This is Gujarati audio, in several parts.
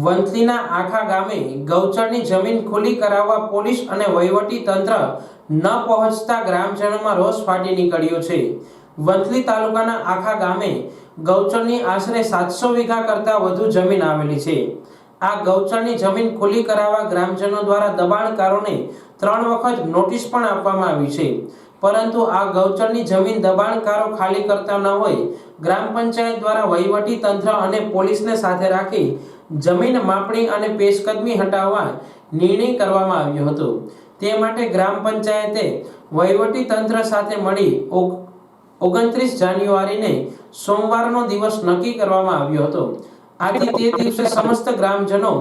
વંથલીના આખા ગામે ગૌચરની જમીન ખુલ્લી કરાવવા પોલીસ અને વહીવટી તંત્ર ન પહોંચતા ગ્રામજનોમાં રોષ ફાટી નીકળ્યો છે। વંથલી તાલુકાના આખા ગામે ગૌચરની આશરે 700 વીઘા કરતાં વધુ જમીન આવેલી છે। આ ગૌચરની જમીન ખુલ્લી કરાવવા ગ્રામજનો દ્વારા દબાણકારોને 3 વખત નોટિસ પણ આપવામાં આવી છે, પરંતુ આ ગૌચરની જમીન દબાણકારો ખાલી કરતા ન હોય ગ્રામ પંચાયત દ્વારા વહીવટી તંત્ર અને પોલીસને સાથે રાખી જમીન માપણી અને પેશકદમી હટાવવા નિર્ણય કરવામાં આવ્યો હતો। તે માટે ગ્રામ પંચાયતે વહીવટી તંત્ર સાથે મળી 29 જાન્યુઆરીને સોમવારનો દિવસ નક્કી કરવામાં આવ્યો હતો। આથી તે દિવસે સમસ્ત ગ્રામજનો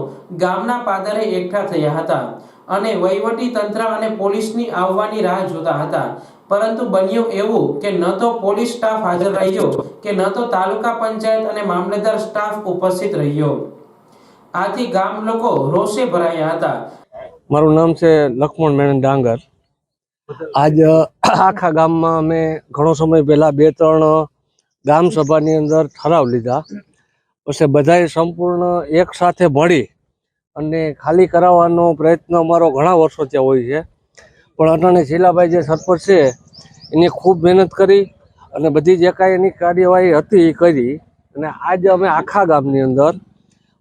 ગામના પાદરે એકઠા થયા હતા અને વહીવટી તંત્ર અને પોલીસની આવવાની રાહ જોતા હતા, પરંતુ બન્યું એવું કે ન તો પોલીસ સ્ટાફ હાજર રહ્યો કે ન તો તાલુકા પંચાયત અને મામલતદાર સ્ટાફ ઉપસ્થિત રહ્યો। આથી ગામ લોકો રોષે ભરાયા હતા। મારું નામ છે લક્ષ્મણ મેણન ડાંગર। આજ આખા ગામમાં અમે ઘણો સમય પહેલા 2-3 ગામ સભાની અંદર ઠરાવ લીધા, પછી બધાએ સંપૂર્ણ એક સાથે મળી અને ખાલી કરાવવાનો પ્રયત્ન અમારો ઘણા વર્ષોથી હોય છે, પણ અટાણે શીલાભાઈ જે સરપંચ છે એની ખૂબ મહેનત કરી અને બધી જે કાંઈ એની કાર્યવાહી હતી એ કરી, અને આજે અમે આખા ગામની અંદર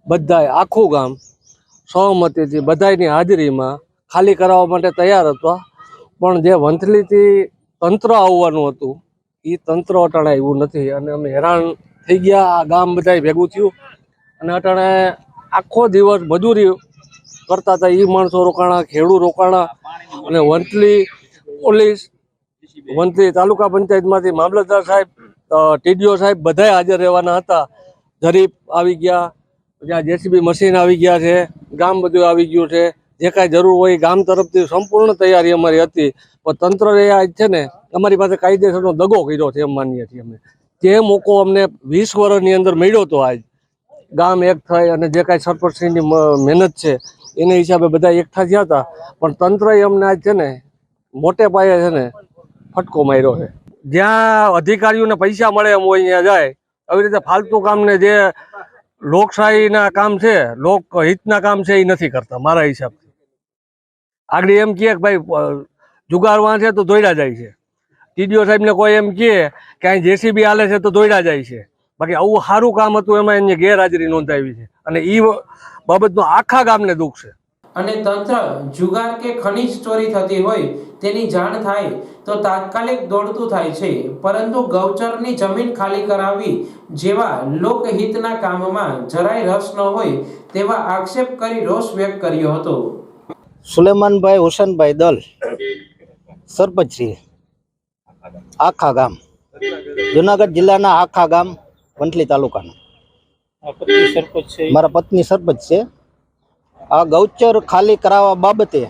બધાએ આખું ગામ સહમતિથી બધાની હાજરીમાં ખાલી કરાવવા માટે તૈયાર હતા। પણ જે વંથલીથી તંત્ર આવવાનું હતું એ તંત્ર અટાણે આવ્યું નથી અને અમે હેરાન થઈ ગયા। આ ગામ બધાએ ભેગું થયું અને અટાણે આખો દિવસ મજૂરી કરતા હતા એ માણસો રોકાણા, ખેડૂત રોકાણા અને વંથલી પોલીસ, વંથલી તાલુકા પંચાયતમાંથી મામલતદાર સાહેબ, ટીડીઓ સાહેબ બધાએ હાજર રહેવાના હતા। જરીપ આવી ગયા, જ્યાં જેસીબી મશીન આવી ગયા છે, ગામ બધું આવી ગયું છે, જે કાંઈ જરૂર હોય ગામ તરફથી સંપૂર્ણ તૈયારી અમારી હતી, પણ તંત્રએ આજ છે ને અમારી પાસે કાયદેસરનો દગો કર્યો છે એમ માનીએ છીએ અમે। જે મોકો અમને 20 વર્ષની અંદર મળ્યો હતો, આજ ગામ એક થઈ અને જે કાંઈ સરપંચની મહેનત છે એને હિસાબે બધા એકઠા થયા હતા, પણ તંત્રએ અમને આજ છે ને મોટે પાયે છે ને ફટકો માર્યો છે। જ્યાં અધિકારીઓને પૈસા મળે એમ હોય ત્યાં જાય, આવી રીતે ફાલતુ કામને જે લોકશાહીના કામ છે, લોકહિતના કામ છે એ નથી કરતા મારા હિસાબથી। આગળ એમ કહે કે ભાઈ જુગારવા છે તો દોડ્યા જાય છે, ટીડીઓ સાહેબને કોઈ એમ કહે કે અહીં જેસીબી હાલે છે તો દોડ્યા જાય છે, બાકી આવું સારું કામ હતું એમાં એની ગેરહાજરી નોંધાવી છે અને એ બાબતનું આખા ગામને દુઃખ છે। અને તંત્ર જુગાર કે ખનીજ ચોરી થતી હોય તેની જાણ થાય તો તાત્કાલિક દોડતું થાય છે, પરંતુ ગૌચરની જમીન ખાલી કરાવવી જેવા લોકહિતના કામમાં જરાય રસ ન હોય તેવા આક્ષેપ કરી રોષ વ્યક્ત કર્યો હતો। સુલેમાનભાઈ હુસેનભાઈ દલ, સરપંચ શ્રી, આખા ગામ, જુનાગઢ જિલ્લાના આખા ગામ, વંથલી તાલુકાના। મારા પત્ની સરપંચ છે। આ ગૌચર ખાલી કરાવવા બાબતે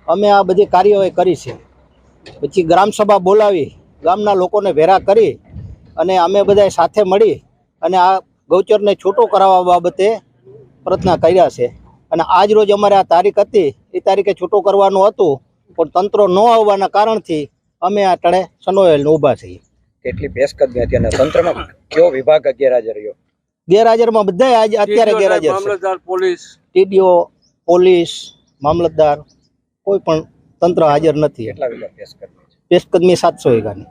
અમે આ બધી કાર્યવાહી કરી છે, પછી ગ્રામસભા બોલાવી ગામના લોકોને ભેગા કરી અને અમે બધા સાથે મળી અને આ ગૌચરને છૂટું કરાવવા બાબતે પ્રયત્ન કર્યા છે અને આજ રોજ અમારે આ તારીખ હતી એ તારીખે છૂટું કરવાનું હતું, પણ તંત્ર ન આવવાના કારણથી અમે આ ટળે સનોયેલ ઊભા છીએ। કેટલી પેશકદમી હતી અને તંત્રમાં કયો વિભાગ ગેરહાજર રહ્યો? ગેરહાજરમાં બધા આજે અત્યારે ગેરહાજર છે। મામલતદાર, પોલીસ, ટીડીઓ, પોલીસ, મામલતદાર, કોઈ પણ તંત્ર હાજર નથી। કેટલા વીઘા પેશકદમી? પેશકદમી 700 વીઘાની।